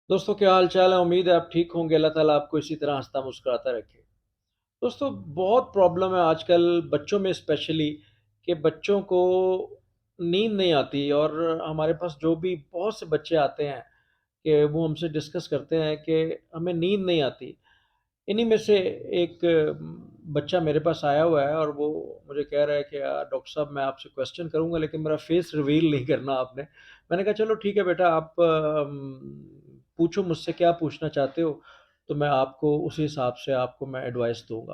दोस्तों क्या हाल चाल है। उम्मीद है आप ठीक होंगे। अल्लाह ताला आपको इसी तरह हंसता मुस्कुराता रखे। दोस्तों बहुत प्रॉब्लम है आजकल बच्चों में स्पेशली कि बच्चों को नींद नहीं आती। और हमारे पास जो भी बहुत से बच्चे आते हैं कि वो हमसे डिस्कस करते हैं कि हमें नींद नहीं आती। इन्हीं में से एक बच्चा मेरे पास आया हुआ है और वो मुझे कह रहा है कि डॉक्टर साहब मैं आपसे क्वेश्चन करूंगा लेकिन मेरा फेस रिवील नहीं करना आपने। मैंने कहा चलो ठीक है बेटा, आप पूछो मुझसे क्या पूछना चाहते हो, तो मैं आपको उसी हिसाब से आपको मैं एडवाइस दूंगा।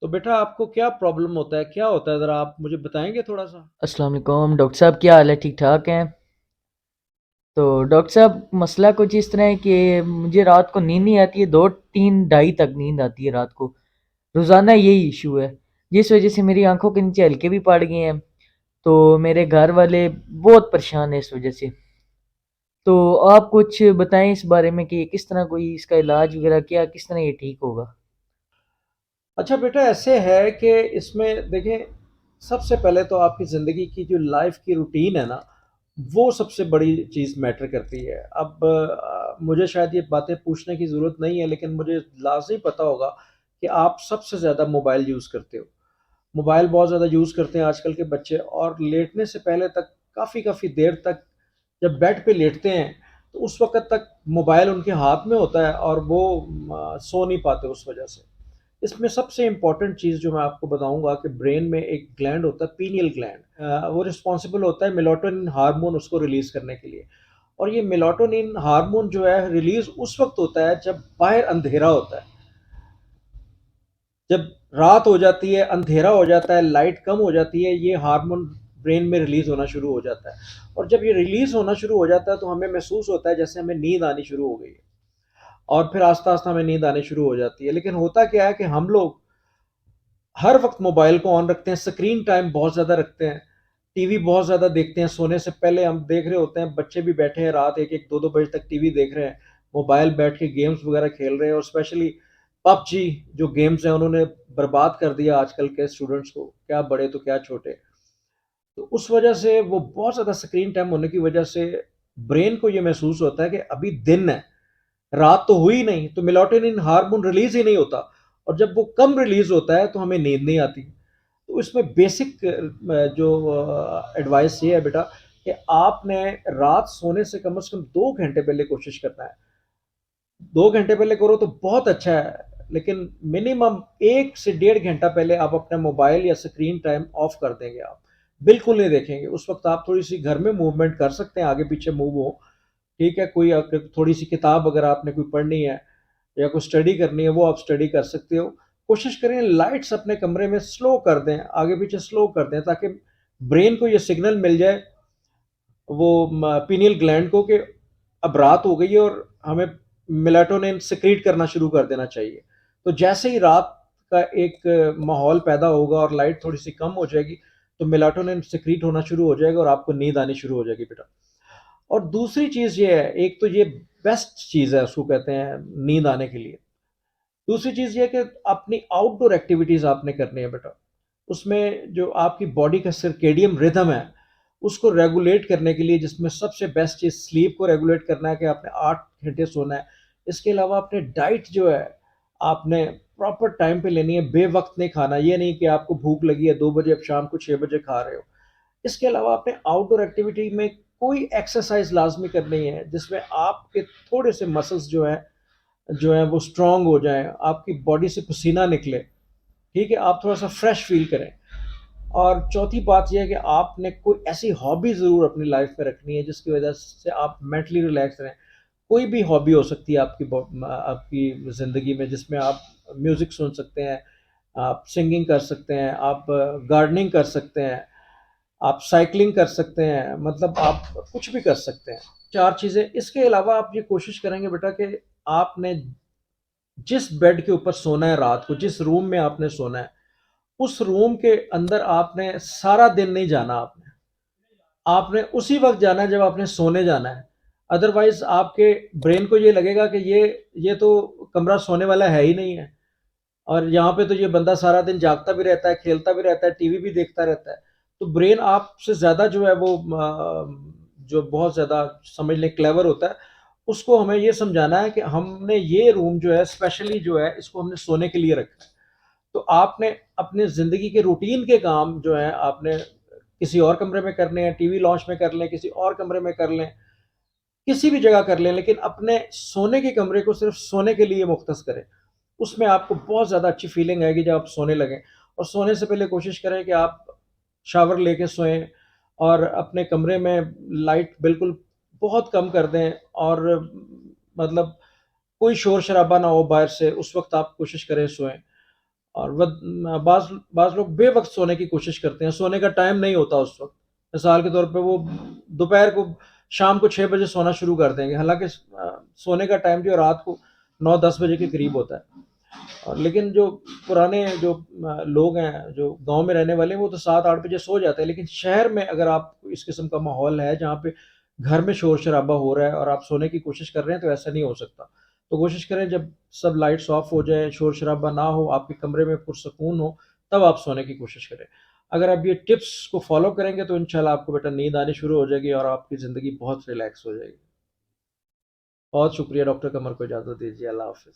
तो बेटा आपको क्या प्रॉब्लम होता है, क्या होता है, ज़रा आप मुझे बताएंगे थोड़ा सा। अस्सलाम वालेकुम डॉक्टर साहब, क्या हाल है? ठीक ठाक हैं? तो डॉक्टर साहब, मसला कुछ इस तरह है कि मुझे रात को नींद नहीं आती है। 2 3 2:30 तक नींद आती है रात को। रोज़ाना यही इशू है, जिस वजह से मेरी आंखों के नीचे हल्के भी पड़ गए हैं। तो मेरे घर वाले बहुत परेशान है इस वजह से। तो आप कुछ बताएं इस बारे में कि किस तरह कोई इसका इलाज वगैरह, क्या किस तरह ये ठीक होगा? अच्छा बेटा ऐसे है कि इसमें देखें, सबसे पहले तो आपकी ज़िंदगी की जो लाइफ की रूटीन है ना, वो सबसे बड़ी चीज़ मैटर करती है। अब मुझे शायद ये बातें पूछने की ज़रूरत नहीं है लेकिन मुझे लाज़मी पता होगा कि आप सबसे ज़्यादा मोबाइल यूज़ करते हो। मोबाइल बहुत ज़्यादा यूज़ करते हैं आजकल के बच्चे, और लेटने से पहले तक काफ़ी काफ़ी देर तक जब बेड पे लेटते हैं तो उस वक़्त तक मोबाइल उनके हाथ में होता है और वो सो नहीं पाते उस वजह से। इसमें सबसे इम्पोर्टेंट चीज़ जो मैं आपको बताऊँगा कि ब्रेन में एक ग्लैंड होता है, पीनियल ग्लैंड, वो रिस्पॉन्सिबल होता है मेलाटोनिन हार्मोन उसको रिलीज़ करने के लिए। और ये मेलाटोनिन हार्मोन जो है रिलीज़ उस वक़्त होता है जब बाहर अंधेरा होता है। जब रात हो जाती है, अंधेरा हो जाता है, लाइट कम हो जाती है, ये हार्मोन ब्रेन में रिलीज़ होना शुरू हो जाता है। और जब ये रिलीज़ होना शुरू हो जाता है तो हमें महसूस होता है जैसे हमें नींद आनी शुरू हो गई है। और फिर आहिस्ता-आहिस्ता हमें नींद आनी शुरू हो जाती है। लेकिन होता क्या है कि हम लोग हर वक्त मोबाइल को ऑन रखते हैं, स्क्रीन टाइम बहुत ज़्यादा रखते हैं, टीवी बहुत ज़्यादा देखते हैं। सोने से पहले हम देख रहे होते हैं, बच्चे भी बैठे हैं रात 1-1 2-2 बजे तक टीवी देख रहे हैं, मोबाइल बैठ के गेम्स वगैरह खेल रहे हैं। और स्पेशली पबजी जो गेम्स हैं उन्होंने बर्बाद कर दिया आजकल के स्टूडेंट्स को, क्या बड़े तो क्या छोटे। तो उस वजह से वो बहुत ज़्यादा स्क्रीन टाइम होने की वजह से ब्रेन को ये महसूस होता है कि अभी दिन है, रात तो हुई नहीं, तो मेलाटोनिन हार्मोन रिलीज़ ही नहीं होता। और जब वो कम रिलीज़ होता है तो हमें नींद नहीं आती। तो इसमें बेसिक जो एडवाइस ये है बेटा कि आपने रात सोने से कम 2 घंटे पहले कोशिश करना है। 2 घंटे पहले करो तो बहुत अच्छा है, लेकिन मिनिमम 1 से डेढ़ घंटा पहले आप अपना मोबाइल या स्क्रीन टाइम ऑफ कर देंगे आप। बिल्कुल नहीं देखेंगे। उस वक़्त आप थोड़ी-सी घर में मूवमेंट कर सकते हैं, आगे-पीछे मूव हो, ठीक है? कोई थोड़ी-सी किताब अगर आपने कोई पढ़नी है या कोई स्टडी करनी है, वो आप स्टडी कर सकते हो। कोशिश करें लाइट्स अपने कमरे में स्लो कर दें, आगे-पीछे स्लो कर दें ताकि ब्रेन को ये सिग्नल मिल जाए, वो पीनियल ग्लैंड को, कि अब रात हो गई है और हमें मेलाटोनिन सिक्रीट करना शुरू कर देना चाहिए। तो जैसे ही रात का एक माहौल पैदा होगा और लाइट थोड़ी-सी कम हो जाएगी, तो मेलाटोनिन सिक्रीट होना शुरू हो जाएगा और आपको नींद आनी शुरू हो जाएगी बेटा। और दूसरी चीज़ ये है, एक तो ये बेस्ट चीज़ है, उसको कहते हैं नींद आने के लिए। दूसरी चीज़ ये है कि अपनी आउटडोर एक्टिविटीज़ आपने करनी है बेटा। उसमें जो आपकी बॉडी का सर्केडियन रिदम है, उसको रेगुलेट करने के लिए, जिसमें सबसे बेस्ट चीज़ स्लीप को रेगुलेट करना है कि आपने 8 घंटे सोना है। इसके अलावा अपने डाइट जो है, आपने प्रॉपर टाइम पे लेनी है, बेवक़्त नहीं खाना। ये नहीं कि आपको भूख लगी है 2 बजे, अब शाम को 6 बजे खा रहे हो। इसके अलावा आपने आउटडोर एक्टिविटी में कोई एक्सरसाइज़ लाज़मी करनी है, जिसमें आपके थोड़े से मसल्स जो हैं वो स्ट्रॉन्ग हो जाएँ, आपकी बॉडी से पसीना निकले, ठीक है? आप थोड़ा-सा फ्रेश फ़ील करें। और चौथी बात ये है कि आपने कोई ऐसी हॉबी ज़रूर अपनी लाइफ़ में रखनी है जिसकी वज़ह से आप मेंटली रिलैक्स रहें। कोई भी हॉबी हो सकती है आपकी ज़िंदगी में, जिसमें आप म्यूज़िक सुन सकते हैं, आप सिंगिंग कर सकते हैं, आप गार्डनिंग कर सकते हैं, आप साइक्लिंग कर सकते हैं, मतलब आप कुछ भी कर सकते हैं। 4 चीज़ें। इसके अलावा आप ये कोशिश करेंगे बेटा कि आपने जिस बेड के ऊपर सोना है रात को, जिस रूम में आपने सोना है, उस रूम के अंदर आपने सारा दिन नहीं जाना आपने। आपने उसी वक़्त जाना है जब आपने सोने जाना है। अदरवाइज़ आपके ब्रेन को ये लगेगा कि ये तो कमरा सोने वाला है ही नहीं है, और यहाँ पे तो ये बंदा सारा दिन जागता भी रहता है, खेलता भी रहता है, टीवी भी देखता रहता है। तो ब्रेन आपसे ज़्यादा जो है वो जो बहुत ज़्यादा समझ लें क्लेवर होता है, उसको हमें ये समझाना है कि हमने ये रूम जो है स्पेशली जो है इसको हमने सोने के लिए रखा है। तो आपने अपने ज़िंदगी के रूटीन के काम जो है आपने किसी और कमरे में करने हैं, टीवी लॉन्च में कर लें, किसी और कमरे में कर लें, किसी भी जगह कर लें, लेकिन अपने सोने के कमरे को सिर्फ़ सोने के लिए मुख्तस करें। उसमें आपको बहुत ज़्यादा अच्छी फ़ीलिंग आएगी जब आप सोने लगें, और सोने से पहले कोशिश करें कि आप शावर लेके सोएँ और अपने कमरे में लाइट बिल्कुल बहुत कम कर दें, और मतलब कोई शोर-शराबा ना हो बाहर से, उस वक़्त आप कोशिश करें सोएँ। और बाज़ बाज़ लोग बेवक़्त सोने की कोशिश करते हैं, सोने का टाइम नहीं होता उस वक़्त। मिसाल के तौर पे वो दोपहर को शाम को 6 बजे सोना शुरू कर देंगे, हालाँकि सोने का टाइम जो है रात को 9-10 बजे के करीब होता है। और लेकिन जो पुराने जो लोग हैं, जो गाँव में रहने वाले हैं, वो तो 7-8 बजे सो जाते हैं, लेकिन शहर में अगर आप इस किस्म का माहौल है, जहाँ पे घर में शोर-शराबा हो रहा है और आप सोने की कोशिश कर रहे हैं, तो ऐसा नहीं हो सकता। तो कोशिश करें जब सब लाइट्स ऑफ हो जाए, शोर-शराबा ना हो, आपके कमरे में पुरसकून हो, तब आप सोने की कोशिश करें। अगर आप ये टिप्स को फ़ॉलो करेंगे, तो इंशाल्लाह आपको बेटा नींद आनी शुरू हो जाएगी और आपकी ज़िंदगी बहुत रिलैक्स हो जाएगी। बहुत शुक्रिया डॉक्टर कमर को इजाज़त दीजिए। अल्लाह हाफ़िज़।